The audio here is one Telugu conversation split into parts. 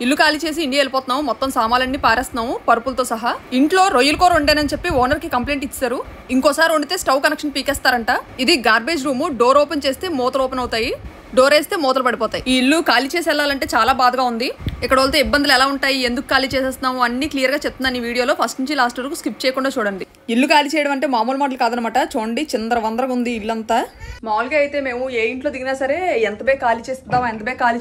ఇల్లు ఖాళీ చేసి ఇండియా వెళ్ళిపోతున్నాం. మొత్తం సామాన్లన్నీ పారేస్తున్నాము పరుపులతో సహా. ఇంట్లో రొయ్యల కూర వండానని చెప్పి ఓనర్ కి కంప్లైంట్ ఇచ్చారు. ఇంకోసారి వండితే స్టవ్ కనెక్షన్ పీకేస్తారంట. ఇది గార్బేజ్ రూమ్. డోర్ ఓపెన్ చేస్తే మూతలు ఓపెన్ అవుతాయి, డోర్ వేస్తే మూతలు పడిపోతాయి. ఈ ఇల్లు ఖాళీ చేసి వెళ్ళాలంటే చాలా బాధగా ఉంది. ఇక్కడ వెళ్తే ఇబ్బందులు ఎలా ఉంటాయి, ఎందుకు ఖాళీ చేసేస్తున్నాము అన్ని క్లియర్ గా చెప్తున్నాను ఈ వీడియోలో. ఫస్ట్ నుంచి లాస్ట్ వరకు స్కిప్ చేయకుండా చూడండి. ఇల్లు ఖాళీ చేయడం అంటే మామూలు మాటలు కాదనమాట. చూడండి చిందర వందరగా ఉంది ఇల్లంతా. మామూలుగా అయితే మేము ఏ ఇంట్లో దిగినా సరే ఎంత బే ఖాళీ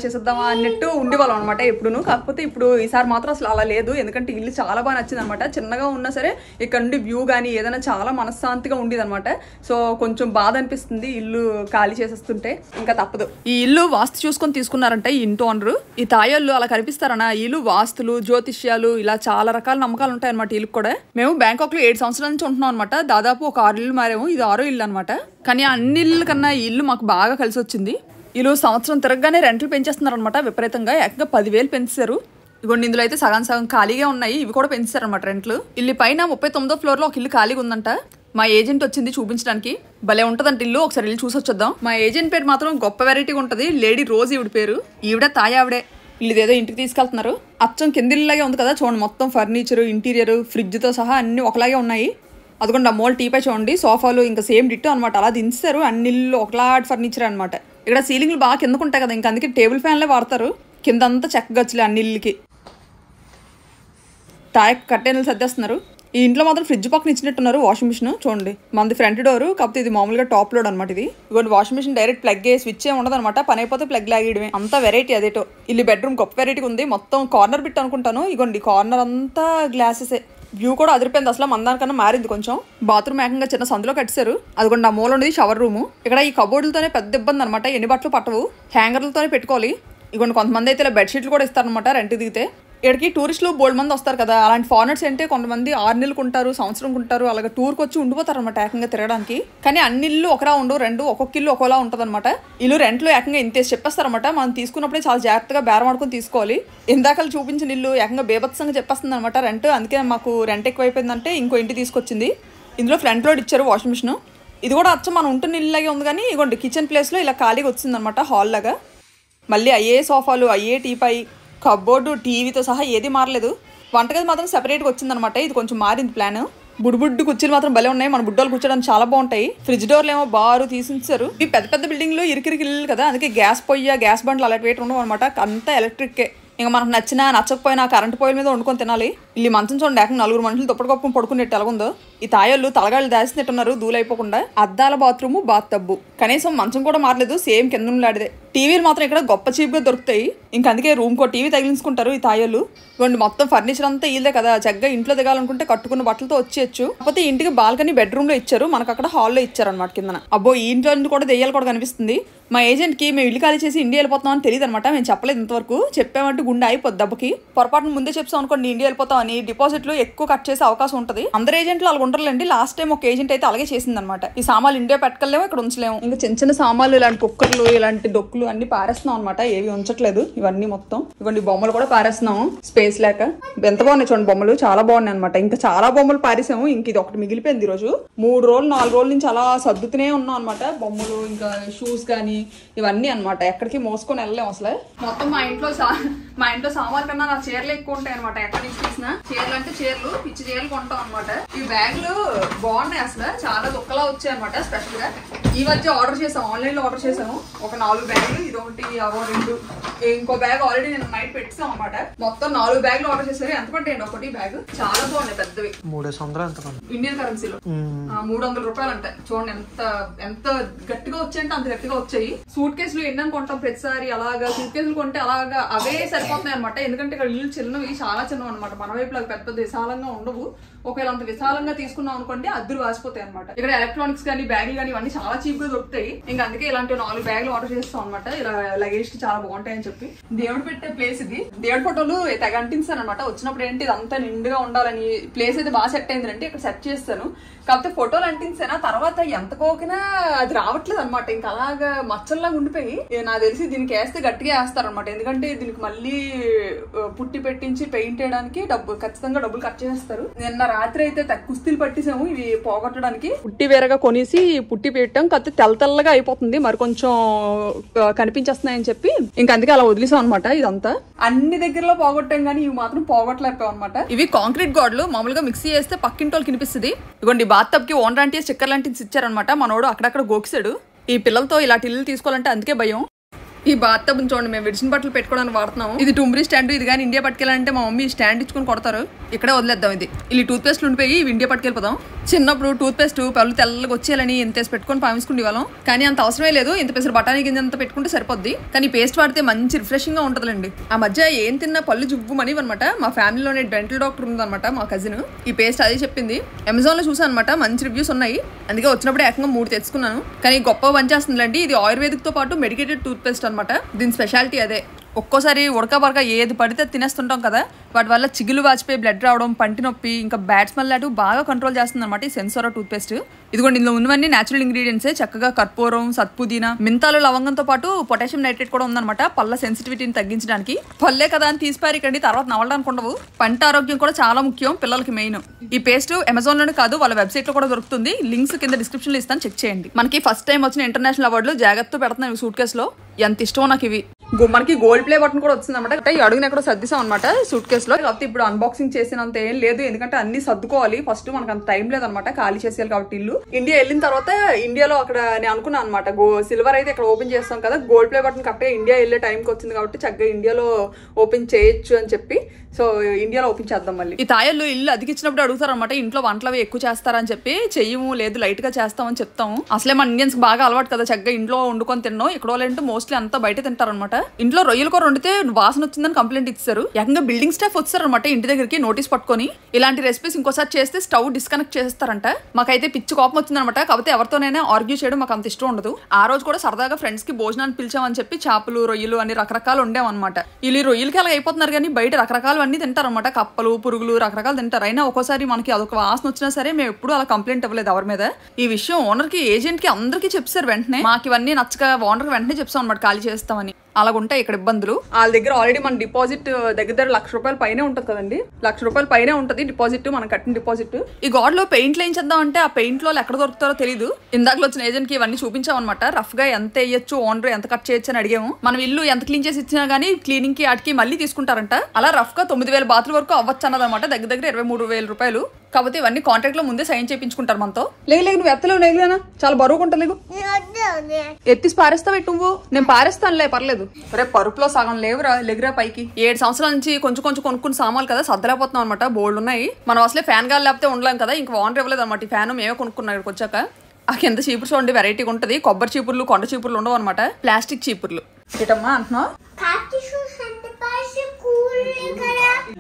చేసేద్దామా అన్నట్టు ఉండేవాళ్ళం అనమాట ఎప్పుడును. కాకపోతే ఇప్పుడు ఈసారి మాత్రం అసలు అలా లేదు. ఎందుకంటే ఇల్లు చాలా బాగా నచ్చింది అనమాట. చిన్నగా ఉన్నా సరే ఇక్కడ నుండి వ్యూ కానీ ఏదైనా చాలా మనశ్శాంతిగా ఉండేది అనమాట. సో కొంచెం బాధ అనిపిస్తుంది ఇల్లు ఖాళీ చేసేస్తుంటే. ఇంకా తప్పదు. ఈ ఇల్లు వాస్తు చూసుకొని తీసుకున్నారంట ఈ ఇంటి ఓనరు. ఈ తాయోళ్ళు అలా కనిపిస్తారన్న. ఇల్లు వాస్తులు, జ్యోతిష్యాలు ఇలా చాలా రకాల నమ్మకాలు ఉంటాయి అనమాట ఇల్లు కూడా. మేము బ్యాంకాక్ లో 7 సంవత్సరాల నుంచి ఉంటున్నాం అనమాట. దాదాపు ఒక 6 ఇల్లు మారాము. ఇది 6వ ఇల్లు అనమాట. కానీ అన్ని ఇల్లు కన్నా ఈ ఇల్లు మాకు బాగా కలిసి వచ్చింది. ఇల్లు సంవత్సరం తిరగగానే రెంట్లు పెంచేస్తున్నారు అనమాట విపరీతంగా. ఏకంగా 10,000 పెంచారు. ఇదిగోండి ఇందులో అయితే సగం సగం ఖాళీగా ఉన్నాయి. ఇవి కూడా పెంచారు అనమాట రెంట్లు. ఇల్లు పైన 39వ ఫ్లోర్ లో ఒక ఇల్లు ఖాళీగా ఉందంట. మా ఏజెంట్ వచ్చింది చూపించడానికి. భలే ఉంటదంట ఇల్లు. ఒకసారి ఇల్లు చూసి వచ్చేద్దాం. మా ఏజెంట్ పేరు మాత్రం గొప్ప వెరైటీగా ఉంటది. లేడీ రోజ్ ఈవిడ పేరు. ఈవిడ తాయావిడే. ఇదేదో ఇంటికి తీసుకెళ్తున్నారు. అచ్చం కింద ఇల్లులాగే ఉంది కదా చూడండి. మొత్తం ఫర్నిచర్, ఇంటీరియర్, ఫ్రిడ్జ్ తో సహా అన్ని ఒకలాగే ఉన్నాయి. అదిగోండి ఆ మోల్ టీపై చూడండి. సోఫాలు ఇంకా సేమ్ డిట్టో అనమాట. అలా దించారు. అన్ని ఇల్లు ఒకలాంటి ఫర్నిచర్ అనమాట. ఇక్కడ సీలింగ్లు బాగా కిందకుంటాయి కదా, ఇంకా అందుకే టేబుల్ ఫ్యాన్లే వాడతారు. కిందంతా చెక్కగచ్చులే అన్ని ఇల్లుకి. తాయక్ కట్టెనలు సర్దేస్తున్నారు. ఈ ఇంట్లో మాత్రం ఫ్రిడ్జ్ పక్కన ఇచ్చినట్టున్నారు వాషింగ్ మిషన్. చూడండి మనది ఫ్రంట్ డోర్, కాకపోతే ఇది మామూలుగా టాప్ లోడ్ అనమాట. ఇది ఇవ్వండి washing machine direct plug switch ఏ ఉండదు అనమాట. పని అయిపోతే ప్లగ్ లాగేయడమే. అంతా వెరైటీ అదేటో. ఇల్లు బెడ్రూమ్ గొప్ప వెరైటీ ఉంది. మొత్తం కార్నర్ బిట్ అనుకుంటాను. ఇగోండి కార్నర్ అంతా గ్లాసెసే. వ్యూ కూడా అదిరిపోయింది. అసలు మందానికన్నా మారింది కొంచెం. బాత్రూమ్ ఏకంగా చిన్న సందులో కట్టారు. అదిగోండి ఆ మూల ఉండేది షవర్ రూమ్. ఇక్కడ ఈ కబోర్డులతోనే పెద్ద ఇబ్బంది అనమాట. ఎన్ని బట్టలు పట్టవు, హ్యాంగర్లతోనే పెట్టుకోవాలి. ఇగోండి కొంతమంది అయితే ఇలా బెడ్షీట్లు కూడా ఇస్తారనమాట రెంట్ దిగితే. ఇక్కడికి టూరిస్టులు బోల్డ్ మంది వస్తారు కదా. అలాంటి ఫారినర్స్ అంటే కొంతమంది 6 నెలలకు ఉంటారు, సంవత్సరం ఉంటారు. అలాగే టూర్కి వచ్చి ఉండిపోతారు అనమాట ఏకంగా తిరగడానికి. కానీ అన్ని ఇల్లు ఒకలా ఉండవు. రెండు ఒక్కొక్క ఇల్లు ఒకలా ఉంటుంది అనమాట. ఇల్లు రెంట్లో ఏకంగా ఇంతేసి చెప్పేస్తారనమాట. మనం తీసుకున్నప్పుడే చాలా జాగ్రత్తగా బేరం ఆడుకొని తీసుకోవాలి. ఇందాక చూపించిన ఇల్లు ఏకంగా బేభత్సంగా చెప్పేస్తుంది అనమాట రెంట్. అందుకే మాకు రెంట్ ఎక్కువైపోయిందంటే ఇంకో ఇంటి తీసుకొచ్చింది. ఇందులో ఫ్రంట్ లోడ్ ఇచ్చారు వాషింగ్ మిషన్. ఇది కూడా అచ్చం మనం ఉంటున్న ఇల్లులాగే ఉంది. కానీ ఇగోండి కిచెన్ ప్లేస్లో ఇలా ఖాళీగా వచ్చింది అనమాట హాల్ లాగా. మళ్ళీ అయ్యే సోఫాలు, అయ్యే టీపై, కబోర్డు, టీవీతో సహా ఏది మారలేదు. వంటగది మాత్రం సెపరేట్గా వచ్చిందనమాట. ఇది కొంచెం మారింది ప్లాన్. బుడ్డు కుర్చీలు మాత్రం భలే ఉన్నాయి. మన బుడ్డోళ్ళు కూర్చోడానికి చాలా బాగుంటాయి. ఫ్రిడ్జ్ డోర్లు ఏమో బారు తీసిచ్చారు. ఈ పెద్ద పెద్ద బిల్డింగ్లు ఇరికిరికి ఇల్లు కదా, అందుకే గ్యాస్ పొయ్యి, గ్యాస్ బండ్లు అలాంటి వేటి ఉండవు అనమాట. అంతా ఎలక్ట్రిక్కే. ఇంకా మనకు నచ్చినా నచ్చకపోయినా కరెంట్ పొయ్యిల మీద వండుకొని తినాలి. ఇల్లు మంచం చూడండి ఏకంగా 4 మనుషులు దుప్పటికొప్పం పడుకునేట్టు ఎలాగుందో. ఈ తాయోళ్ళు తలగాళ్ళు దాచినట్టున్నారు దూలైపోకుండా. అద్దాల బాత్రూము, బాత్ టబ్బు. కనీసం మంచం కూడా మారలేదు. సేమ్ కింద లాడిదే. టీవీలు మాత్రం ఇక్కడ గొప్ప చీప్గా దొరుకుతాయి. ఇంకా అందుకే రూమ్కో టీవీ తగిలించుకుంటారు ఈ తాయోళ్ళు. ఇవ్వండి మొత్తం ఫర్నిచర్ అంతా ఇల్లే కదా. చక్కగా ఇంట్లో దిగాలనుకుంటే కట్టుకున్న బట్టలతో వచ్చేయచ్చు. కాకపోతే ఇంటికి బాల్కనీ బెడ్రూమ్ లో ఇచ్చారు. మనకు అక్కడ హాల్లో ఇచ్చారు అనమాట కింద. అబ్బో ఈ ఇంట్లో కూడా దెయ్యాలు కూడా కనిపిస్తుంది. మా ఏజెంట్ కి మేము ఇల్లు ఖాళీ చేసి ఇండియా వెళ్ళిపోతాం అని తెలియదు అనమాట. మేము చెప్పలేదు ఇంతవరకు. చెప్పామంటే గుండె అయిపోద్ది దెబ్బకి. పొరపాటును ముందే చెప్తాం అనుకోండి ఇండియా వెళ్ళిపోతాం అని. డిపాజిట్లు ఎక్కువ కట్ చేసే అవకాశం ఉంటుంది. అందరు ఏజెంట్లు అలా ఉండరులేండి. లాస్ట్ టైం ఒక ఏజెంట్ అయితే అలాగే చేసింది అనమాట. ఈ సామాన్లు ఇండియా పెట్టలేము, ఇక్కడ ఉంచలేము. ఇంకా చిన్న చిన్న సామాన్లు, ఇలాంటి కుక్కర్లు, ఇలాంటి డొక్కులు అన్ని పారేస్తున్నాం అనమాట. ఏవి ఉంచట్లేదు. ఇవన్నీ మొత్తం ఇవ్వండి బొమ్మలు కూడా పారేస్తున్నాము స్పేస్ లేక. ఎంత బాగున్నాయి చూడండి బొమ్మలు. చాలా బాగున్నాయి అనమాట. ఇంకా చాలా బొమ్మలు పారేసాము. ఇంక ఇది ఒకటి మిగిలిపోయింది ఈ రోజు. 3 రోజులు 4 రోజుల నుంచి అలా సర్దుతూనే ఉన్నాం అనమాట. బొమ్మలు ఇంకా షూస్ కానీ ఇవన్నీ అనమాట. ఎక్కడికి మోసుకొని వెళ్ళలేము అసలు. మొత్తం మా ఇంట్లో సామాన్ కన్నా నా చీరలు ఎక్కువ ఉంటాయి అనమాట. ఎక్కడి నుంచి తీసినా చీరలు అంటే చీరలు, పిచ్చి చీరలు కొంటాం అనమాట. ఈ బ్యాగులు బాగున్నాయి అసలు. చాలా దుక్కలా వచ్చాయి అనమాట. స్పెషల్ గా ఈ మధ్య ఆర్డర్ చేసాం, ఆన్లైన్ లో ఆర్డర్ చేసాము. ఒక 4 బ్యాగులు. ఇది ఒకటి, అవో 2. ఇంకో బ్యాగ్ ఆల్రెడీ నేను నైట్ పెట్టాం అనమాట. మొత్తం 4 బ్యాగులు ఆర్డర్ చేశారు. ఎంత పడ్డాయండి ఒకటి బ్యాగ్? చాలా బాగున్నాయి పెద్దవి. 300 ఇండియన్ కరెన్సీలో 300 రూపాయలు అంటాయి. చూడండి ఎంత గట్టిగా వచ్చాయంటే అంత గట్టిగా వచ్చాయి. సూట్ కేసులు ఎన్ని కొంటాం ప్రతిసారి. అలాగా సూట్ కేసులు కొంటే అలాగా అవే సరిపోతున్నాయి అనమాట. ఎందుకంటే ఇక్కడ ఇల్లు చిన్నవి, చాలా చిన్నవి అనమాట. మన వైపు లాగా పెద్ద విశాలంగా ఉండవు. ఒకవేళ అంత విశాలంగా తీసుకున్నాం అనుకోండి అద్దరు వాసిపోతాయి అనమాట. ఇక్కడ ఎలక్ట్రానిక్స్ కానీ బ్యాగులు కానీ ఇవన్నీ చాలా చీప్ గా దొరుకుతాయి. ఇంకా అందుకే ఇలాంటి 4 బ్యాగులు ఆర్డర్ చేస్తాం అనమాట. ఇలా లగేజ్ కి చాలా బాగుంటాయని చెప్పి. దేవుడు పెట్టే ప్లేస్ ఇది. దేవుడి ఫోటోలు తెగ అంటించాను అనమాట. వచ్చినప్పుడు ఏంటి ఇదంతా నిండుగా ఉండాలని. ప్లేస్ అయితే బాగా సెట్ అయిందంటే ఇక్కడ సెట్ చేస్తాను. కాకపోతే ఫోటోలు అంటించానా తర్వాత ఎంత కోకినా అది రావట్లేదు అనమాట. ఇంకా అలాగా మచ్చల్లాగా ఉండిపోయి నాకు తెలిసి దీనికి వేస్తే గట్టిగా వేస్తారనమాట. ఎందుకంటే దీనికి మళ్ళీ మళ్ళీ పుట్టి పెట్టించి పెయింట్ వేయడానికి ఖచ్చితంగా డబ్బులు ఖర్చు చేస్తారు. నిన్న రాత్రి అయితే కుస్తీలు పట్టేసాము ఇవి పోగొట్టడానికి. పుట్టి వేరేగా కొనేసి పుట్టి పెట్టాం, కాకపోతే తెల్లగా అయిపోతుంది, మరి కొంచెం కనిపించేస్తున్నాయని చెప్పి ఇంకా అందుకే అలా వదిలేసాం అనమాట. ఇదంతా అన్ని దగ్గరలో పోగొట్టాం కానీ ఇవి మాత్రం పోగొట్టలేకపోయాం అనమాట. ఇవి కాంక్రీట్ గోడలు, మామూలుగా మిక్సీ చేస్తే పక్కింటోళ్ళు కనిపిస్తుంది. ఇదిగోండి బాత్ టబ్ కి ఓనర్ ఆంటీ స్టిక్కర్ లాంటిది ఇచ్చారనమాట. మనోడు అక్కడక్కడ గోకిసాడు. ఈ పిల్లలతో ఇలాంటి ఇల్లు తీసుకోవాలంటే అందుకే భయం. ఈ బాత్ టబ్ చూడండి, మేము విడిచిన బట్టలు పెట్టుకోవడానికి వాడుతున్నాము. ఇది టుంబ్రీ స్టాండ్. ఇది కానీ ఇండియా పట్టుకెళ్ళాలంటే మా మమ్మీ స్టాండ్ ఇచ్చుకుని కొడతారు. ఇక్కడే వదిలేద్దాం. ఇది ఇలా టూత్ పేస్ట్ ఉండిపోయి ఇవి ఇండియా పట్టుకెళ్ళిపోదాం. చిన్నప్పుడు టూత్ పేస్ట్ పళ్ళు తెల్లగా వచ్చేయాలని ఇంతేసి పెట్టుకొని పామించుకునే వాళ్ళం, కానీ అంత అవసరమే లేదు. ఇంత పేస్ట్ బఠానీ గింజ అంత పెట్టుకుంటే సరిపోద్ది. కానీ పేస్ట్ వాడితే మంచి రిఫ్రెషింగ్ గా ఉంటుందండి. ఆ మధ్య ఏం తిన్నా పళ్ళు జువ్వుమని అనమాట. మా ఫ్యామిలీలోనే డెంటల్ డాక్టర్ ఉందన్నమాట, మా కజిన్. ఈ పేస్ట్ అదే చెప్పింది. అమెజాన్ లో చూసాను అనమాట, మంచి రివ్యూస్ ఉన్నాయి. అందుకే వచ్చినప్పుడు ఏకంగా 3 తెచ్చుకున్నాను. కానీ గొప్ప పనిచేస్తుందండి. ఇది ఆయుర్వేదిక్ తో పాటు మెడికేటెడ్ టూత్ పేస్ట్ అనమాట. దీని స్పెషాలిటీ అదే. ఒక్కోసారి ఉడక ఏది పడితే తినేస్తుంటాం కదా, వాటి వల్ల చిగులు వాచిపోయి బ్లడ్ రావడం, పంటి నొప్పి, ఇంకా బ్యాడ్ స్మెల్ లాంటివి బాగా కంట్రోల్ చేస్తుంది అనమాట ఈ సెన్సోరా టూత్ పేస్ట్. ఇదిగోండి, ఇందులో ఉన్నవన్నీ నేచురల్ ఇంగ్రీడియంట్సే. చక్కగా కర్పూరం, సత్పుదీనా, మింతాలు, లవంగంతో పాటు పొటాషియం నైట్రేట్ కూడా ఉందన్నమాట, పళ్ళ సెన్సిటివిటీని తగ్గించడానికి. పళ్ళే కదా అని తీసిపారికండి, తర్వాత నవ్వడానికి ఉండవు. పంట ఆరోగ్యం కూడా చాలా ముఖ్యం పిల్లలకి మెయిన్. ఈ పేస్ట్ అమెజాన్ లోనే కాదు, వాళ్ళ వెబ్సైట్ లో కూడా దొరుకుతుంది. లింక్స్ కింద డిస్క్రిప్షన్ లో ఇస్తాను, చెక్ చేయండి. మనకి ఫస్ట్ టైం వచ్చిన ఇంటర్నేషనల్ అవార్డులు జాగ్రత్తగా పెడుతున్నాయి సూట్ కేసులో. ఎంత ఇష్టమో నాకు ఇవి. మనకి గోల్డ్ ప్లే బటన్ కూడా వచ్చింది అనమాట. ఈ అడుగున ఎక్కడో సర్దిసాం అనమాట సూట్ కేసు లో. కాకపోతే ఇప్పుడు అన్బాక్సింగ్ చేసినంత ఏం లేదు, ఎందుకంటే అన్ని సర్దుకోవాలి. ఫస్ట్ మనకు అంత టైం లేదనమాట, ఖాళీ చేసేయాలి కాబట్టి ఇల్లు. ఇండియా వెళ్ళిన తర్వాత ఇండియాలో అక్కడ నేను అనుకున్నాను అనమాట, సిల్వర్ అయితే ఇక్కడ ఓపెన్ చేస్తాం కదా, గోల్డ్ ప్లే బటన్ కరెక్ట్గా ఇండియా వెళ్ళే టైంకి వచ్చింది కాబట్టి చక్కగా ఇండియాలో ఓపెన్ చేయొచ్చు అని చెప్పి, సో ఇండియాలో ఓపెన్ చేద్దాం. మళ్ళీ ఈ తాయళ్ళు ఇల్లు అదికిచ్చినప్పుడు అడుగుతారు అనమాట, ఇంట్లో వంటలు ఎక్కువ చేస్తారని చెప్పి. చెయ్యము, లేదు లైట్ గా చేస్తామని చెప్తాము. అసలే మన ఇండియన్స్ బాగా అలవాటు కదా చక్కగా ఇంట్లో వండుకొని తిన్నాం. ఇక్కడ వాళ్ళంటే మోస్ట్లీ అంతా బయట తింటారనమాట. ఇంట్లో రొయ్యల కూర వండితే వాసన వచ్చిందని కంప్లైంట్ ఇచ్చారు. ఏకంగా బిల్డింగ్ స్టాఫ్ వచ్చారనమాట ఇంటి దగ్గరికి నోటీస్ పట్టుకొని, ఇలాంటి రెసిపీస్ ఇంకోసారి చేస్తే స్టవ్ డిస్కనెక్ట్ చేస్తారంట. మాకైతే పిచ్చి కోపం వచ్చిందనమాట. కాకపోతే ఎవరితోనైనా ఆర్గ్యూ చేయడం మాకు అంత ఇష్టం ఉండదు. ఆ రోజు కూడా సరదాగా ఫ్రెండ్స్ కి భోజనాన్ని పిలిచామని చెప్పి చేపలు, రొయ్యలు అన్ని రకరకాలు ఉండేవన్నమాట. వీళ్ళు రొయ్యలకి అలా అయిపోతున్నారు కానీ బయట రకరకాలు అన్ని తింటారనమాట. కప్పలు, పురుగులు రకరకాలు తింటారు. అయినా ఒక్కోసారి మనకి అదొక వాసన వచ్చినా సరే మేము ఎప్పుడు అలా కంప్లైంట్ ఇవ్వలేదు ఎవరి మీద. ఈ విషయం ఓనర్ కి, ఏజెంట్ కి అందరికీ చెప్పారు వెంటనే. మాకు ఇవన్నీ నచ్చక ఓనర్ వెంటనే చెప్పాం అనమాట, ఖాళీ చేస్తామని. అలాగుంటాయి ఇక్కడ ఇబ్బందులు. వాళ్ళ దగ్గర ఆల్రెడీ మన డిపాజిట్ దగ్గర ₹1,00,000 పైనే ఉంటుంది కదండి. ₹1,00,000 పైనే ఉంటుంది డిపాజిట్, మనం కట్టిన డిపాజిట్. ఈ గోడలో పెయింట్లు ఏం చేద్దాం అంటే ఆ పెయింట్ లో ఎక్కడ దొరుకుతారో తెలియదు. ఇందాకలో వచ్చిన ఏజెంట్ కి ఇవన్నీ చూపించామన్నమాట. రఫ్ గా ఎంత వేయచ్చు, ఓనర్ ఎంత కట్ చేయొచ్చు అని అడిగాము. మనం ఇల్లు ఎంత క్లీన్ చేసి ఇచ్చినా గానీ క్లీనింగ్ కి ఆటికి మళ్ళీ తీసుకుంటారంట. అలా రఫ్ గా 9,000 బాతుల వరకు అవ్వచ్చు అన్నదన్నమాట. దగ్గర ₹23,000. కాకపోతే ఇవన్నీ కాంట్రాక్ట్ లో ముందే సైన్ చేయించుకుంటారు మనతో. లేదు నువ్వు ఎత్తలేవు, నెగిలేనా చాలా బరువుగా ఉంటలేవు, ఎత్తిసి పారేస్తావు. నువ్వు నేను పారేస్తానులే, పర్లేదు. రేపు పరుపులో సగం లేవురా, లెగిరా పైకి. 7 సంవత్సరాల నుంచి కొంచెం కొనుక్కుని సామాన్లు కదా సర్దలేకపోతున్నాం అనమాట. బోల్డ్ ఉన్నాయి. మనం అసలే ఫ్యాన్ గాలి లేకపోతే ఉండలేం కదా. ఇంకా ఓనర్ ఇవ్వలేదు అనమాట ఈ ఫ్యాన్, మేమే కొనుక్కున్నాం ఇక్కడికి వచ్చాక. ఆ కింద చీపురు చూడండి వెరైటీగా ఉంటుంది. కొబ్బరి చీపుర్లు, కొండ చీపుర్లు ఉండవు అనమాట, ప్లాస్టిక్ చీపుర్లు. ఏటమ్మా అంటున్నా?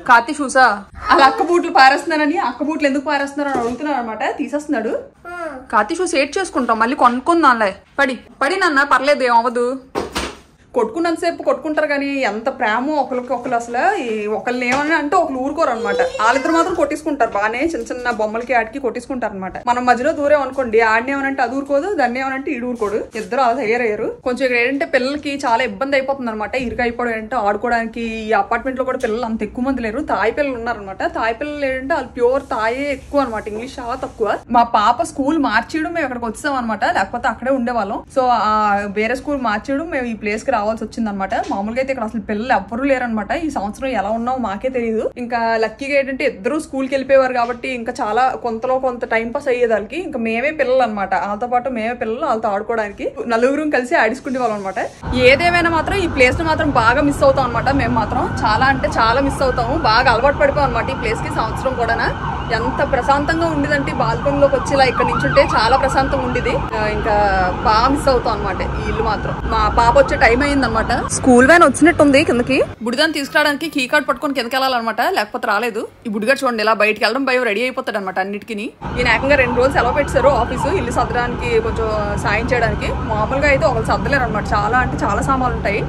కార్తీ షూసా? అలా అక్క బూట్లు పారేస్తున్నానని, అక్క బూట్లు ఎందుకు పారేస్తున్నారు అని అడుగుతున్నాడు అనమాట. తీసేస్తున్నాడు. కార్తీ షూస్ ఏడ్ చేసుకుంటాం, మళ్ళీ కొనుక్కుందాంలే. పడి నాన్న, పర్లేదు, ఏం అవ్వదు. కొట్టుకున్నంతసేపు కొట్టుకుంటారు కానీ ఎంత ప్రేమ ఒకరికి అసలు. ఒకరిని ఏమని అంటే ఒకరు ఊరుకోరు అనమాట. వాళ్ళిద్దరు మాత్రం కొట్టించుకుంటారు బాగానే, చిన్న చిన్న బొమ్మలకి ఆడికి కొట్టించుకుంటారు అనమాట. మనం మధ్యలో దూరం అనుకోండి, ఆడిని ఏమనంటే అది ఊరుకోదు, దాన్ని ఏమనంటే ఈడు ఊరుకోడు. ఇద్దరు అలా తయారయ్యారు. కొంచెం ఇక్కడ ఏంటంటే పిల్లలకి చాలా ఇబ్బంది అయిపోతుంది అనమాట. ఇరుక అయిపోవడం ఏంటంటే ఆడుకోవడానికి. ఈ అపార్ట్మెంట్ లో కూడా పిల్లలు అంత ఎక్కువ మంది లేరు, తాయి పిల్లలు ఉన్నారనమాట. తాయి పిల్లలు ఏంటంటే వాళ్ళు ప్యూర్ తాయే ఎక్కువ అనమాట, ఇంగ్లీష్ చాలా తక్కువ. మా పాప స్కూల్ మార్చేయడం మేము ఇక్కడికి వచ్చాం అనమాట, లేకపోతే అక్కడే ఉండేవాళ్ళం. సో వేరే స్కూల్ మార్చేయడం మేము ఈ ప్లేస్ కి రావాల్సి వచ్చిందనమాట. మామూలుగా అయితే ఇక్కడ అసలు పిల్లలు ఎవ్వరూ లేరనమాట. ఈ సంవత్సరం ఎలా ఉన్నామో మాకే తెలియదు. ఇంకా లక్కీగా ఏంటంటే ఇద్దరు స్కూల్కి వెళ్ళిపోయేవారు కాబట్టి ఇంకా చాలా కొంత టైం పాస్ అయ్యేది వాళ్ళకి. ఇంకా మేమే పిల్లలు అనమాట, వాళ్ళతో పాటు మేమే పిల్లలు, వాళ్ళతో ఆడుకోవడానికి నలుగురు కలిసి ఆడుకునే వాళ్ళం అనమాట. ఏదేమైనా మాత్రం ఈ ప్లేస్ ని మాత్రం బాగా మిస్ అవుతాం అనమాట. మేము మాత్రం చాలా అంటే చాలా మిస్ అవుతాము. బాగా అలవాటు పడిపోయాం అనమాట ఈ ప్లేస్ కి. సంవత్సరం కూడా ఎంత ప్రశాంతంగా ఉండేదంటే బాల్కనీలోకి వచ్చి ఇలా ఇక్కడ నుంచి ఉంటే చాలా ప్రశాంతంగా ఉండేది. ఇంకా బాగా మిస్ అవుతాం అనమాట ఈ ఇల్లు మాత్రం. మా పాప వచ్చే టైం అయింది అనమాట. స్కూల్ వ్యాన్ వచ్చినట్టుంది కిందకి. బుడిదాన్ని తీసుకురావడానికి కీ కార్డ్ పట్టుకొని కిందకి వెళ్ళాలన్నమాట, లేకపోతే రాలేదు. ఈ బుడిగాడు చూడండి ఇలా బయటకి వెళ్ళడం భయం రెడీ అయిపోతాడు అనమాట అన్నిటికీ. ఈయన ఏకంగా 2 రోజులు సెలవు పెట్టారు ఆఫీసు, ఇల్లు సర్దడానికి కొంచెం సాయం చేయడానికి. మామూలుగా అయితే ఒకరు సర్దలేరు అనమాట, చాలా అంటే చాలా సామాన్లు ఉంటాయి.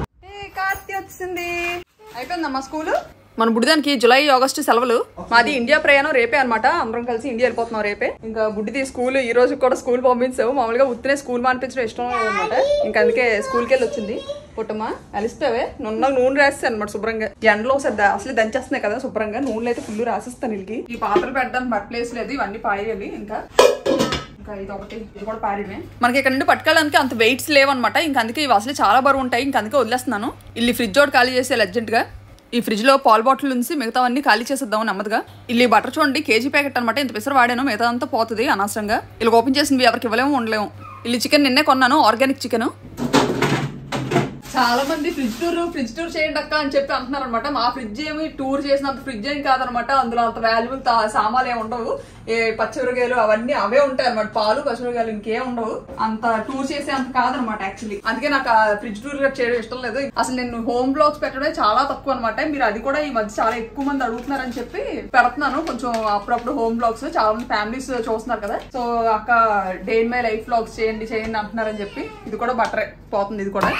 కార్తీ వచ్చింది, అయిపోయిందమ్మా స్కూల్. మన బుడ్డిదానికి జులై, ఆగస్టు సెలవులు. మాది ఇండియా ప్రయాణం రేపే అనమాట. అందరం కలిసి ఇండియా వెళ్ళిపోతున్నాం రేపే. ఇంకా బుడ్డిది స్కూల్ ఈ రోజు కూడా స్కూల్ పంపించావు. మామూలుగా ఉత్తినే స్కూల్ మానిపించడం ఇష్టం అనమాట, ఇంకా అందుకే స్కూల్కి వెళ్ళి వచ్చింది. పుట్టమ్మా అలిస్తావే నూనె రాస్తాను అనమాట శుభ్రంగా. ఎండలో అసలు దంచేస్తున్నాయి కదా శుభ్రంగా, నూనెలో అయితే ఫుల్ రాసిస్తాను వీళ్ళకి. ఈ పాత్రలు పెట్టడానికి బట్ ప్లేస్ లేదు, ఇవన్నీ పారేయాలి. ఇంకా ఇది ఒకటి, ఇది కూడా పారేయడమే. మనకి ఇక్కడ నుండి పట్టుకోవడానికి అంత వెయిట్స్ లేవన్నమాట. ఇంకా అందుకే ఇవి అసలు చాలా బరువు ఉంటాయి. ఇంకా అందుకే వదిలేస్తున్నాను. ఇల్లు ఫ్రిడ్జ్ ఒకటి ఖాళీ చేసేయాలి అర్జెంట్గా. ఈ ఫ్రిడ్జ్ లో పాల్ బాటిల్ నుంచి మిగతావన్నీ ఖాళీ చేసేద్దాం నెమ్మదిగా. ఇల్లు బటర్ చూడండి కేజీ ప్యాకెట్ అనమాట. ఇంత పిసరు వాడాను, మిగతా అంతా పోతుంది అనవసరంగా. ఇలా ఓపెన్ చేసింది ఎవరికి ఇవ్వలేము ఉండలేము. ఇల్లు చికెన్ నిన్నే కొన్నాను, ఆర్గానిక్ చికెన్. చాలా మంది ఫ్రిడ్జ్ టూర్ చేయండి అక్క అని చెప్పి అంటున్నారు అనమాట. మా ఫ్రిడ్జ్ ఏమి టూర్ చేసినంత ఫ్రిడ్జ్ ఏం కాదనమాట. అందులో అంత వాల్యుబుల్ సామాన్లు ఏమి ఉండవు. పచ్చిమిరకాయలు అవన్నీ అవే ఉంటాయి అనమాట. పాలు పచ్చిమిరకాయలు ఇంకేం ఉండవు. అంత టూర్ చేసే అంత కాదనమాట యాక్చువల్లీ. అందుకే నాకు ఫ్రిడ్జ్ టూర్ చేయడం ఇష్టం లేదు. అసలు నేను హోమ్ బ్లాగ్స్ పెట్టడమే చాలా తక్కువ అనమాట. మీరు అది కూడా ఈ మధ్య చాలా ఎక్కువ మంది అడుగుతున్నారని చెప్పి పెడుతున్నాను. కొంచెం అప్పుడప్పుడు హోమ్ బ్లాగ్స్ చాలా మంది ఫ్యామిలీస్ చూస్తున్నారు కదా. సో అక్క day in my life blogs చేయండి అంటున్నారని చెప్పి ఇది కూడా బట్టరే పోతుంది. ఇది కూడా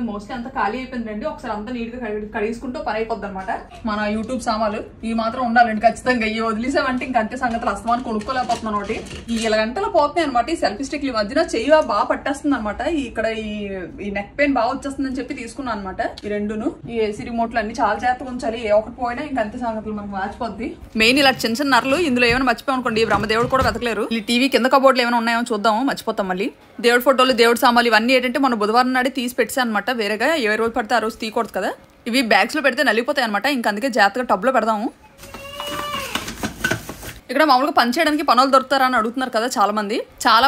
మోస్ట్లీ అంతా ఖాళీ అయిపోయిందండి. ఒకసారి అంతా నీట్ గా కడిగించుకుంటూ పని అయిపోద్ది అనమాట. మన యూట్యూబ్ సామాన్లు ఈ మాత్రం ఉండాలండి ఖచ్చితంగా. ఇవి వదిలేసామంటే ఇంకంటే సంగతులు అస్తమాన్ని కొనుక్కోలేకపోతున్నాను. ఒకటి ఈ గంటలు పోతున్నాయి అనమాట. ఈ సెల్ఫీ స్టిక్ ఈ మధ్యన చెయ్యి బాగా పట్టేస్తుంది అనమాట. ఇక్కడ ఈ నెక్ పెయిన్ బాగా వచ్చేస్తుందని చెప్పి తీసుకున్నాను అనమాట. ఈ రెండును ఈ ఏసీ రిమోట్లు అన్ని చాలా జాగ్రత్తగా ఉంచాలి. ఏ ఒకటి పోయినా ఇంకంతే సంగతులు మనకు మార్చిపోద్ది. మెయిన్ ఇలా చిన్న చిన్న నరలు ఇందులో ఏమైనా మర్చిపోయానుకోండి, బ్రహ్మదేవుడు కూడా వెతకలేరు. ఈ టీవీ కింద కబోర్డులు ఏమైనా ఉన్నాయో చూద్దాము, మర్చిపోతాం మళ్ళీ. దేవుడి ఫోటోలు దేవుడి సామాన్లు ఇవన్నీ ఏంటంటే మన బుధవారం నాడే తీసి పెట్టాను అనమాట. వేరేగా ఏ రోజు పడితే ఆ రోజు తీయకూడదు కదా. ఇవి బ్యాగ్స్ లో పెడితే నలిగిపోతాయి అనమాట. ఇంకా అందుకే జాగ్రత్తగా టబ్ లో పెడదాము. ఇక్కడ మామూలుగా పని చేయడానికి పనులు దొరుకుతారని అడుగుతున్నారు కదా చాలా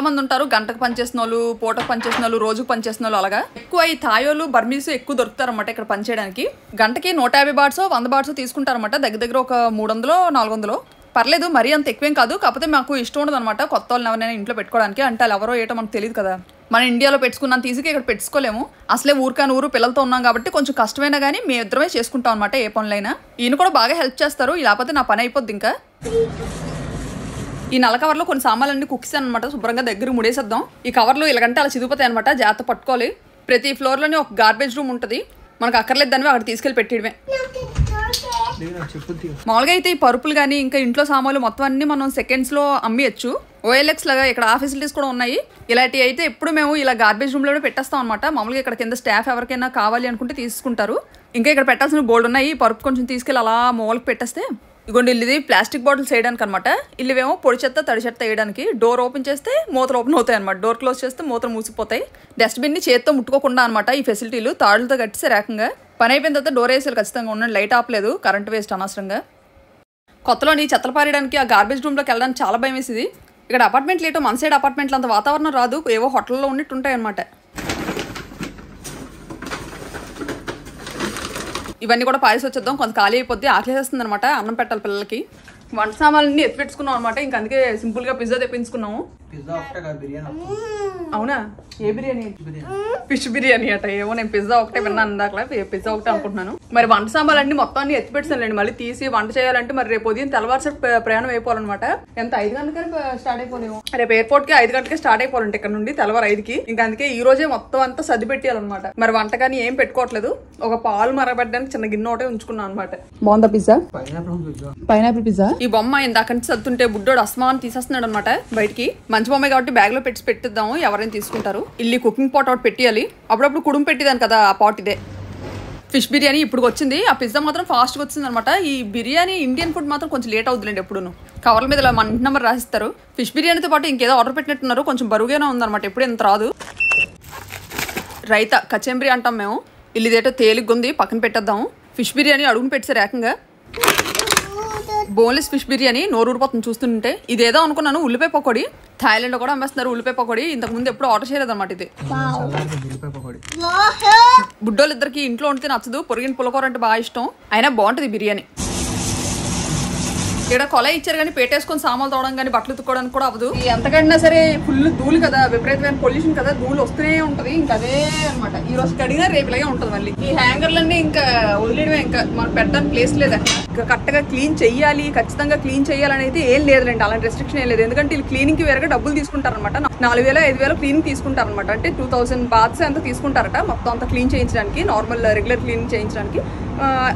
మంది ఉంటారు. గంటకు పనిచేసిన వాళ్ళు, పూటకు పనిచేసిన వాళ్ళు, రోజుకు పనిచేసిన వాళ్ళు, అలాగా ఎక్కువ ఈ థాయోలు బర్మీస్ ఎక్కువ దొరుకుతారు అనమాట ఇక్కడ పని చేయడానికి. గంటకి 150 బాట్స్ 100 బాట్స్ తీసుకుంటారనమాట. దగ్గర ఒక 300 400. పర్లేదు, మరీ అంత ఎక్కువేం కాదు. కాకపోతే మాకు ఇష్టం ఉండదు అనమాట కొత్త వాళ్ళని ఎవరైనా ఇంట్లో పెట్టుకోవడానికి. అంటే వాళ్ళు ఎవరో ఏటో మనకు తెలియదు కదా. మన ఇండియాలో పెట్టుకున్నంత ఈజీగా ఇక్కడ పెట్టుకోలేము. అసలే ఊరికాని ఊరు పిల్లలతో ఉన్నాం కాబట్టి కొంచెం కష్టమైనా కానీ మేము ఇద్దరమే చేసుకుంటాం అనమాట ఏ పనులైనా. ఈయన కూడా బాగా హెల్ప్ చేస్తారు. లేకపోతే నా పని అయిపోద్ది. ఇంకా ఈ నల్ల కవర్లో కొన్ని సామాన్లన్నీ కుక్కిసాను అనమాట. శుభ్రంగా దగ్గర ముడేసేద్దాం. ఈ కవర్లు ఇలాగంటే అలా చిదిగిపోతాయి అనమాట. జాగ్రత్త పట్టుకోవాలి. ప్రతి ఫ్లోర్లోనే ఒక గార్బేజ్ రూమ్ ఉంటుంది. మనకు అక్కర్లేదు దాన్ని అక్కడ తీసుకెళ్ళి పెట్టేయడమే. మామూలుగా అయితే ఈ పరుపులు కానీ ఇంకా ఇంట్లో సామాన్లు మొత్తం అన్ని మనం సెకండ్స్లో అమ్మేయచ్చు. OLX లాగా ఇక్కడ ఆ ఫెసిలిటీస్ కూడా ఉన్నాయి. ఇలాంటివి అయితే ఎప్పుడు మేము ఇలా గార్బేజ్ రూమ్లో పెట్టేస్తాం అనమాట. మామూలుగా ఇక్కడ కింద స్టాఫ్ ఎవరికైనా కావాలి అనుకుంటే తీసుకుంటారు. ఇంకా ఇక్కడ పెట్టాల్సిన బోల్డ్ ఉన్నాయి. పరుపు కొంచెం తీసుకెళ్ళి అలా మూలకి పెట్టేస్తే ఇగోండి ఇది ప్లాస్టిక్ బాటిల్స్ వేయడానికి అనమాట. ఇల్లువేమో పొడి చెత్త తడి చెత్త వేయడానికి. డోర్ ఓపెన్ చేస్తే మూతలు ఓపెన్ అవుతాయి అనమాట. డోర్ క్లోజ్ చేస్తే మూతలు మూసిపోతాయి. డస్ట్బిన్ ని చేత్తో ముట్టుకోకుండా అనమాట ఈ ఫెసిలిటీలు. తాడులతో కట్టేసే ఏకంగా పని అయిపోయిన తర్వాత డోర్ వేసేది ఖచ్చితంగా ఉండండి. లైట్ ఆపలేదు, కరెంట్ వేస్ట్ అనవసరంగా. కొత్తలోని చెత్తలు పారేయడానికి ఆ గార్బేజ్ రూమ్లోకి వెళ్ళడానికి చాలా భయం వేసేది. ఇక్కడ అపార్ట్మెంట్లు ఏటో మన సైడ్ అపార్ట్మెంట్లు అంత వాతావరణం రాదు. ఏవో హోటల్లో ఉన్నట్టు ఉంటాయి అనమాట. ఇవన్నీ కూడా పారేసి వచ్చేద్దాం. కొంత ఖాళీ అయిపోద్ది. ఆకలేస్తుంది అనమాట. అన్నం పెట్టాలి పిల్లలకి. వంట సామాన్లన్నీ ఎత్తి పెట్టుకున్నాం అనమాట. ఇంక అందుకే సింపుల్ గా పిజ్జా తెప్పించుకున్నాము. అవునా? ఏ బిర్యానీ? ఫిష్ బిర్యానీ అట. ఏమో నేను పిజ్జా ఒకటే విన్నాను ఇందాక. పిజ్జా ఒకటే అనుకుంటున్నాను. మరి వంట సామాన్లు అన్ని మొత్తం అన్ని ఎత్తి పెట్టానండి. మళ్ళీ తీసి వంట చేయాలంటే మరి రేపు ఉదయం తెల్లవారుసరి ప్రయాణం అయిపోవాలన్నమాట. ఎంత 5 గంటలకి స్టార్ట్ అయిపోలేము. రేపు ఎయిర్పోర్ట్ కి 5 గంటలకి స్టార్ట్ అయిపోవాలంటే ఇక్కడ నుండి తెల్లవారు 5కి. ఇంకా అందుకే ఈ రోజే మొత్తం అంతా సర్ది పెట్టాలన్నమాట. మరి వంట కానీ ఏం పెట్టుకోవట్లేదు. ఒక పాలు మరగబెట్టడానికి చిన్న గిన్నె ఒకటే ఉంచుకున్నాను అనమాట. బాగుందా పిజ్జా? Pineapple pizza. ఈ బొమ్మ ఇందాక నుంచి సర్దుంటే బుడ్డోడు అస్మాన్ తీసేస్తున్నాడు అనమాట బయటికి. మంచి బొమ్మ కాబట్టి బ్యాగ్ లో పెట్టిద్దాము, ఎవరైనా తీసుకుంటారు. ఇల్లు కుకింగ్ పాట్ ఒకటి పెట్టియాలి. అప్పుడప్పుడు కుడుము పెట్టిదాను కదా ఆ పాట్ ఇదే. ఫిష్ బిర్యానీ ఇప్పుడు వచ్చింది. ఆ పిజ్జా మాత్రం ఫాస్ట్గా వచ్చింది అనమాట. ఈ బిర్యానీ ఇండియన్ ఫుడ్ మాత్రం కొంచెం లేట్ అవుతుందండి. ఎప్పుడును కవర్ల మీద ఇలా మన ఇంటి నెంబర్ రాసిస్తారు. ఫిష్ బిర్యానీతో పాటు ఇంకేదో ఆర్డర్ పెట్టినట్టున్నారు. కొంచెం బరువుగానే ఉందన్నమాట. ఎప్పుడు ఎంత రాదు. రైతా కచెంబరి అంటాం మేము. ఇల్లుదేటో తేలిగ్గా ఉంది, పక్కన పెట్టేద్దాము. ఫిష్ బిర్యానీ అడుగుని పెట్టారు ఏకంగా. బోన్లెస్ ఫిష్ బిర్యానీ నోరు ఊరిపోతుంది చూస్తుంటే. ఇదేదో అనుకున్నాను ఉల్లిపాయ పకోడీ. థాయిలాండ్ లో కూడా అమ్మేస్తున్నారు ఉల్లిపాయ పకోడీ. ఇంతకు ముందు ఎప్పుడు ఆర్డర్ చేయలేదు అనమాట ఇది. బుడ్డోళ్ళు ఇద్దరికి ఇంట్లో ఉంటే నచ్చదు. పొరిగిన పులకూర అంటే బాగా ఇష్టం. అయినా బాగుంటుంది బిర్యానీ. ఇక్కడ కొల ఇచ్చారు కానీ పెట్టేసుకొని సామాన్లు తోవడం కానీ బట్టలు తుక్కోవడానికి కూడా అవ్వదు. ఎంతకన్నా సరే ఫుల్ ధూళి కదా, విపరీతమైన పొల్యూషన్ కదా, ధూళి వస్తూనే ఉంటది. ఇంకా అదే అనమాట. ఈ రోజు కడిగినా రేపు ఇలాగే ఉంటది. మళ్ళీ ఈ హ్యాంగర్లన్నీ ఇంకా వదిలేయడమే. ఇంకా మనకు పెట్టడానికి ప్లేస్ లేదు. ఇంకా కరెక్ట్గా క్లీన్ చెయ్యాలి, ఖచ్చితంగా క్లీన్ చేయాలని అయితే ఏం లేదులేండి. అలాంటి రెస్ట్రిక్షన్ ఏం లేదు. ఎందుకంటే వీళ్ళు క్లీనింగ్ కి వేరేగా డబ్బులు తీసుకుంటారనమాట. 4000 5000 క్లీనింగ్ తీసుకుంటారనమాట. అంటే 2000 బాత్స్ ఎంత తీసుకుంటారట మొత్తం అంతా క్లీన్ చేయించడానికి, నార్మల్ రెగ్యులర్ క్లీనింగ్ చేయించడానికి.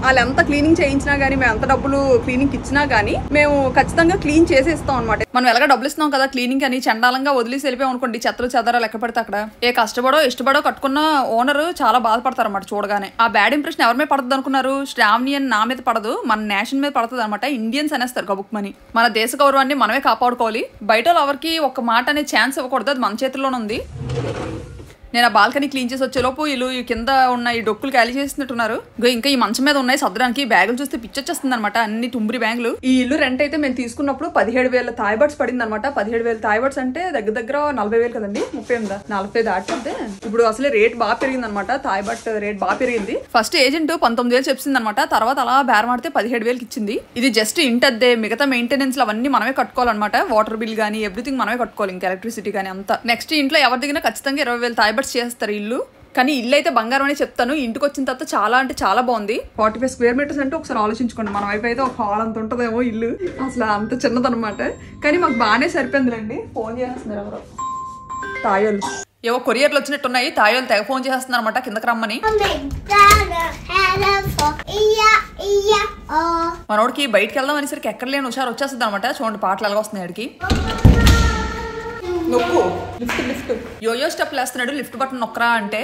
వాళ్ళు ఎంత క్లీనింగ్ చేయించినా గానీ, మేము ఎంత డబ్బులు క్లీనింగ్ ఇచ్చినా గానీ మేము ఖచ్చితంగా క్లీన్ చేసి ఇస్తాం అనమాట. మనం ఎలాగ డబ్బులు ఇస్తున్నాం కదా క్లీనింగ్ అని చండాలంగా వదిలేసి వెళ్ళిపోయాం అనుకోండి, చెత్తలు చెదర లెక్క పెడితే అక్కడ ఏ కష్టపడో ఇష్టపడో కట్టుకున్న ఓనర్ చాలా బాధపడతారు అనమాట చూడగానే. ఆ బ్యాడ్ ఇంప్రెషన్ ఎవరి మీద పడుతుంది అనుకున్నారు? శ్రావణి అని నా మీద పడదు, మన నేషన్ మీద పడుతుంది అనమాట. ఇండియన్స్ అనేస్తారు గబుక్మని. మన దేశ గౌరవాన్ని మనమే కాపాడుకోవాలి. బయట ఎవరికి ఒక మాట అనే ఛాన్స్ ఇవ్వకూడదు, అది మన చేతుల్లోనే ఉంది. నేను ఆ బాల్కనీ క్లీన్ చేసి వచ్చేలోపు వీళ్ళు ఈ కింద ఉన్న ఈ డొక్కులు ఖాళీ చేస్తున్నట్టున్నారు. ఇంకా ఈ మంచం మీద ఉన్నాయి సర్దడానికి. బ్యాగులు చూస్తే పిచ్చొచ్చేస్తుంది అనమాట, అన్ని తుంబ్రి బ్యాగులు. ఈ ఇల్లు రెంట్ అయితే మేము తీసుకున్నప్పుడు 17,000 థాయ్ బాట్స్ పడింది అనమాట. 17,000 థాయ్ బాట్స్ అంటే దగ్గర 40,000 కదండి. 30 40 దాటితే ఇప్పుడు అసలే రేట్ బాగా పెరిగింది అనమాట. థాయ్ బాట్ రేట్ బాగా పెరిగింది. ఫస్ట్ ఏజెంట్ 19,000 చెప్పింది అనమాట. తర్వాత అలా బేరమాడితే 17,000కి ఇచ్చింది. ఇది జస్ట్ ఇంటద్దే, మిగతా మెయింటెనెన్స్ అవన్నీ మనమే కట్టుకోవాలన్నమాట. వాటర్ బిల్ గానీ ఎవ్రీథింగ్ మనమే కట్టుకోవాలి, ఇంకా ఎలక్ట్రిసిటీ కానీ అంతా. నెక్స్ట్ ఇంట్లో ఎవరి దగ్గర ఖచ్చితంగా 20,000 థాయ్ బాట్స్ చేస్తారు ఇల్లు. కానీ ఇల్లు అయితే బంగారం అని చెప్తాను. ఇంటికి వచ్చిన తర్వాత చాలా అంటే చాలా బాగుంది. 45 స్క్వేర్ మీటర్స్ అంటే ఒకసారి ఆలోచించుకోండి. మన వైపు అయితే ఒక హాల్ అంత ఉంటుందేమో ఇల్లు, అసలు అంత చిన్నదనమాట. కానీ మాకు బాగానే సరిపోయిందిలేండి. ఫోన్ చేస్తున్నారు ఎవరో తాయోళ్ళు, ఏవో కొరియర్లు వచ్చినట్టున్నాయి. తాయోళ్ళు తెగ ఫోన్ చేస్తున్నారు అనమాట కిందకి రమ్మని. మనోడికి బయటకు వెళ్దాం అనేసరికి ఎక్కడ లేని హుషారు వచ్చేస్తుంది అనమాట. చూడండి పాటలు ఎలాగ వస్తున్నాయి ఆడికి. నొక్కు లిఫ్ట్ లిఫ్ట్ యోయో స్టెప్ వేస్తున్నాడు. లిఫ్ట్ బటన్ నొక్కరా అంటే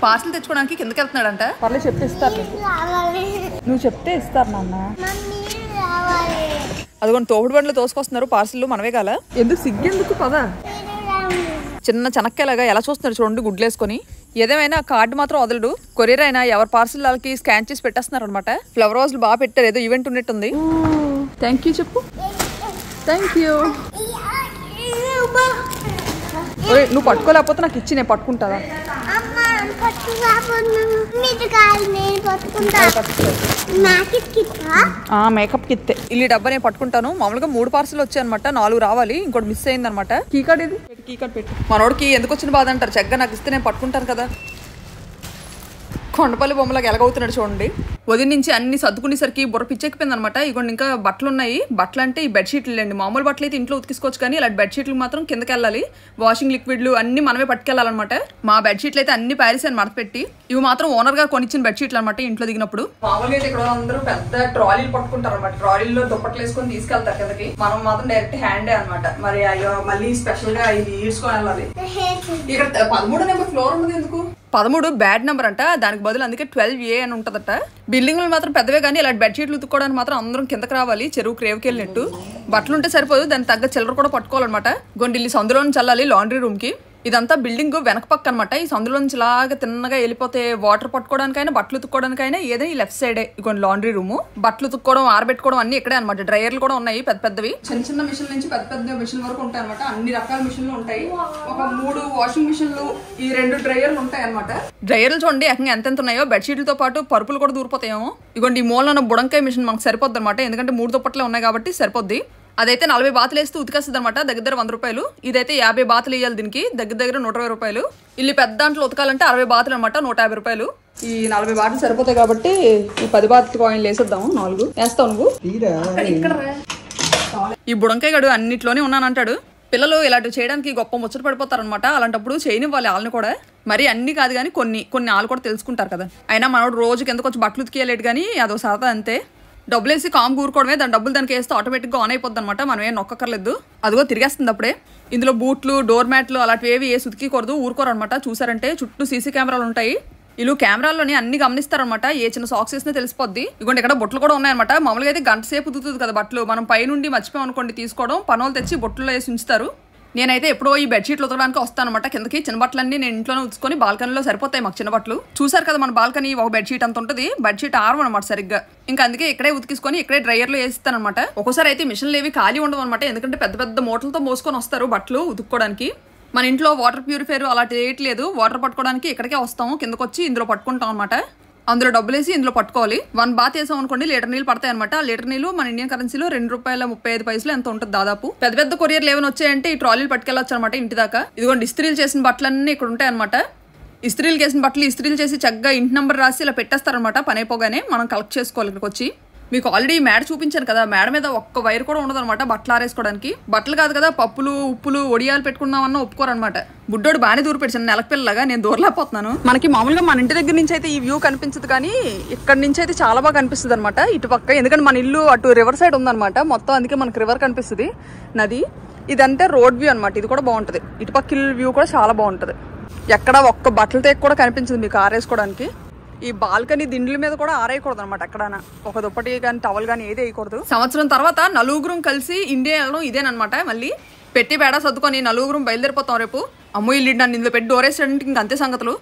పార్సల్ తెచ్చుకోవడానికి కిందకి వెళ్తున్నాడంట. పర్లేదు చెప్తే ఇస్తారు, నువ్వు చెప్తే ఇస్తారు నాన్న. అదిగోండి తోపుడు బండ్లు తోసుకొస్తున్నారు పార్సల్. మనమే కాల ఎందుకు సిగ్గెందుకు పదా. చిన్న చెనక్కేలాగా ఎలా చూస్తున్నారు చూడండి గుడ్లేసుకొని. ఏదేమైనా కార్డు మాత్రం వదలడు. కొరియర్ అయినా ఎవరి పార్సల్ వాళ్ళకి స్కాన్ చేసి పెట్టేస్తున్నారు అనమాట. ఫ్లవర్ హౌస్లు బాగా పెట్టారు, ఏదో ఈవెంట్ ఉన్నట్టుంది. థ్యాంక్ యూ చెప్పు. Thank you. నువ్వు పట్టుకోలేకపోతే నాకు ఇచ్చి నేను పట్టుకుంటాదా? మేకప్ కిత్తే ఇల్లు డబ్బా నేను పట్టుకుంటాను. మామూలుగా 3 పార్సల్ వచ్చాయి అనమాట, 4 రావాలి, ఇంకోటి మిస్ అయింది అనమాట. కీ కార్డ్ ఇది, కీ కార్డ్ పెట్టు. మనోడికి ఎందుకు వచ్చిన బాధ అంటారు. చక్కగా నాకు ఇస్తే నేను పట్టుకుంటాను కదా. కొండపల్లి బొమ్మలాగా ఎలాగవుతున్నాడు చూడండి. ఉదయం నుంచి అన్ని సర్దుకునేసరికి బుర్ర పిచ్చెక్కిపోయింది అనమాట. ఇగోండి ఇంకా బట్టలు ఉన్నాయి. బట్టలు అంటే ఈ బెడ్షీట్లు అండి. మామూలు బట్టలు అయితే ఇంట్లో ఉతికిసుకోవచ్చు, కానీ ఇలాంటి బెడ్షీట్లు మాత్రం కిందకి వెళ్ళాలి. వాషింగ్ లిక్విడ్లు అన్ని మనమే పట్టుకెళ్ళాలన్నమాట. మా బెడ్షీట్లు అయితే అన్ని ప్యారిస్ అని మడత పెట్టి, ఇవి మాత్రం ఓనర్ గారు కొనిచ్చిన బెడ్షీట్లు అనమాట. ఇంట్లో దిగినప్పుడు మామూలుగా అయితే ఇక్కడ అందరూ పెద్ద ట్రాలీలు పట్టుకుంటారు అనమాట. ట్రాలీలో దుప్పట్లు వేసుకొని తీసుకెళ్తారు కిందకి. మనం మాత్రం డైరెక్ట్ హ్యాండే అనమాట. మరి అయ్యో మళ్ళీ స్పెషల్ గా ఇది ఈడ్చుకొని వెళ్ళాలి. ఇక్కడ 13 నెంబర్ ఫ్లోర్ ఉన్నది ఎందుకు? 13 బ్యాడ్ నెంబర్ అంట, దానికి బదులు అందుకే 12A అని ఉంటదట. బిల్డింగ్లు మాత్రం పెద్దవే, కానీ ఇలాంటి బెడ్షీట్లు ఉతుక్కోవడానికి మాత్రం అందరం కిందకి రావాలి. చెరువు క్రేవ్కి వెళ్ళినట్టు. బట్టలు ఉంటే సరిపోదు, దానికి తగ్గ చిల్లర కూడా పట్టుకోవాలన్నమాట. గొండిల్లి సందులో నుంచి చల్లాలి లాండ్రీ రూమ్ కి. ఇదంతా బిల్డింగ్ వెనక పక్క అనమాట. ఈ సందులో నుంచి లాగా తిన్నగా వెళ్ళిపోతే వాటర్ పట్టుకోవడానికైనా బట్టలు ఉతుక్కోవడానికైనా ఏదైనా ఈ లెఫ్ట్ సైడే ఇగోండి లాండ్రీ రూమ్. బట్టలు ఉతుక్కోవడం ఆరబెట్టుకోవడం అన్ని ఇక్కడే అనమాట. డ్రైయర్లు కూడా ఉన్నాయి పెద్ద పెద్దవి. చిన్న చిన్న మిషన్ నుంచి పెద్ద పెద్ద మిషన్ వరకు ఉంటాయి అనమాట. అన్ని రకాల మిషన్లు ఉంటాయి. ఒక 3 వాషింగ్ మిషన్లు, ఈ 2 డ్రైయర్లు ఉంటాయి అనమాట. డ్రైయర్లు చూడండి ఏకంగా ఎంతెంత ఉన్నాయో. బెడ్షీట్లతో పాటు పరుపులు కూడా దూరిపోతాయేమో. ఇగోండి ఈ మూలన బుడంకాయ మిషన్ మనకు సరిపోద్ది అనమాట. ఎందుకంటే 3 దుప్పట్లే ఉన్నాయి కాబట్టి సరిపోద్ది. అదైతే 40 బాతులు వేస్తూ ఉతికేస్తుంది అనమాట. దగ్గర 100 రూపాయలు. ఇదైతే 50 బాతులు వేయాలి దీనికి. దగ్గర 120 రూపాయలు. ఇల్లు పెద్ద దాంట్లో ఉతకాలంటే 60 బాతులు అనమాట, 150 రూపాయలు. ఈ 40 బాతులు సరిపోతాయి కాబట్టి ఈ 10 బాతులు కాయిన్లు వేసేద్దాము. 4 వేస్తావు నువ్వు. ఈ బుడంకాయ గడు అన్నిట్లోనే ఉన్నానంటాడు. పిల్లలు ఇలాంటివి చేయడానికి గొప్ప ముచ్చట పడిపోతారు అనమాట. అలాంటప్పుడు చేయనివ్వాలి వాళ్ళని కూడా. మరి అన్ని కాదు కానీ కొన్ని వాళ్ళు కూడా తెలుసుకుంటారు కదా. అయినా మనోడు రోజుకి ఎందుకు వచ్చి బట్టలు ఉతికేయలేడు, కానీ అదో సరదా అంతే. డబ్బులు వేసి కామ్ కూరుకోవడమే. దాని డబ్బులు దానికి వేస్తే ఆటోమేటిక్గా ఆన్ అయిపోద్ది అనమాట. మనం ఏం నొక్కర్లేదు. అదిగో తిరిగేస్తుంది అప్పుడే. ఇందులో బూట్లు, డోర్ మ్యాట్లు అలాంటివి ఏవి వేసి ఉతికూడదు, ఊరుకోరు అనమాట. చూసారంటే చుట్టూ సీసీ కెమెరాలు ఉంటాయి. వీళ్ళు కెమెరాల్లోని అన్ని గమనిస్తారనమాట. ఏ చిన్న సాక్స్ వేసినా తెలిసిపోద్ది. ఇగోండి ఇక్కడ బొట్లు కూడా ఉన్నాయన్నమాట. మామూలుగా అయితే గంట సేపు ఉతుకుతుంది కదా బట్టలు. మనం పైనుండి మర్చిపోయాం అనుకోండి తీసుకోవడం, పనులు తెచ్చి బొట్టులో వేసి ఉంచుతారు. నేనైతే ఎప్పుడో ఈ బెడ్షీట్లు ఉతకడానికి వస్తాను అనమాట కిందకి. చిన్న బట్టలన్నీ నేను ఇంట్లోనే ఉతుకొని బాల్కనీలో సరిపోతాయి మాకు చిన్న బట్టలు. చూసారు కదా మన బాల్కనీ ఒక బెడ్షీట్ అంత ఉంటుంది. బెడ్షీట్ ఆరం అనమాట సరిగ్గా. ఇంకా అందుకే ఇక్కడే ఉతికిసుకొని ఇక్కడే డ్రైయర్లో వేస్తాను అనమాట. ఒక్కోసారి అయితే మిషన్లు ఏవి ఖాళీ ఉండవు అనమాట. ఎందుకంటే పెద్ద పెద్ద మోటార్లతో మోసుకొని వస్తారు బట్టలు ఉతుక్కోవడానికి. మన ఇంట్లో వాటర్ ప్యూరిఫైర్ అలాంటి వేయట్లేదు. వాటర్ పట్టుకోవడానికి ఇక్కడికే వస్తాము, కిందకు వచ్చి ఇందులో పట్టుకుంటాం అనమాట. అందులో డబ్బులు వేసి ఇందులో పట్టుకోవాలి. 1 బాత్ వేసాం అనుకోండి, లీటర్ నీళ్ళు పడతాయి అనమాట. లీటర్ నీళ్ళు మన ఇండియన్ కరెన్సీలో ₹2.35 ఎంత ఉంటుంది దాదాపు. పెద్ద పెద్ద కొరియర్లు ఏమైనా వచ్చాయంటే ఈ ట్రాలీలు పట్టుకెళ్ళొచ్చు అనమాట ఇంటి దాకా. ఇదిగోండి ఇస్త్రీలు చేసిన బట్టలన్నీ ఇక్కడ ఉంటాయి అనమాట. ఇస్త్రీలు చేసిన బట్టలు ఇస్త్రీలు చేసి చక్కగా ఇంటి నెంబర్ రాసి ఇలా పెట్టేస్తారనమాట. పని అయిపోగానే మనం కలెక్ట్ చేసుకోవాలి ఇక్కడికి వచ్చి. మీకు ఆల్రెడీ మేడ చూపించాను కదా, మేడ మీద ఒక్క వైర్ కూడా ఉండదు అనమాట బట్టలు ఆరేసుకోవడానికి. బట్టలు కాదు కదా, పప్పులు ఉప్పులు ఒడియాలు పెట్టుకున్నామన్నా ఒప్పుకోరనమాట. బుడ్డోడు బాగానే దూరం పెట్టాను, నెలకి పిల్లలాగా. నేను దూరలేకపోతున్నాను. మనకి మామూలుగా మన ఇంటి దగ్గర నుంచి అయితే ఈ వ్యూ కనిపించదు, కానీ ఇక్కడ నుంచి అయితే చాలా బాగా కనిపిస్తుంది అనమాట ఇటు పక్క. ఎందుకంటే మన ఇల్లు అటు రివర్ సైడ్ ఉందన్నమాట మొత్తం, అందుకే మనకి రివర్ కనిపిస్తుంది, నది. ఇదంటే రోడ్ వ్యూ అనమాట, ఇది కూడా బాగుంటుంది. ఇటుపక్క వ్యూ కూడా చాలా బాగుంటుంది. ఎక్కడ ఒక్క బట్టలు తెగ కూడా కనిపించదు మీకు ఆరేసుకోవడానికి. ఈ బాల్కనీ దిండ్ల మీద కూడా ఆరేయకూడదు అనమాట ఎక్కడైనా, ఒక దుప్పటి కానీ టవల్ కానీ ఏది వేయకూడదు. సంవత్సరం తర్వాత నలుగురం కలిసి ఇండియా వెళ్ళడం ఇదేనమాట. మళ్ళీ పెట్టి బేడా సర్దుకొని నలుగురం బయలుదేరిపోతాం రేపు. అమ్మో ఇల్లు నన్ను ఇందులో పెట్టి డోరేసాడంటే ఇంక అంతే సంగతులు.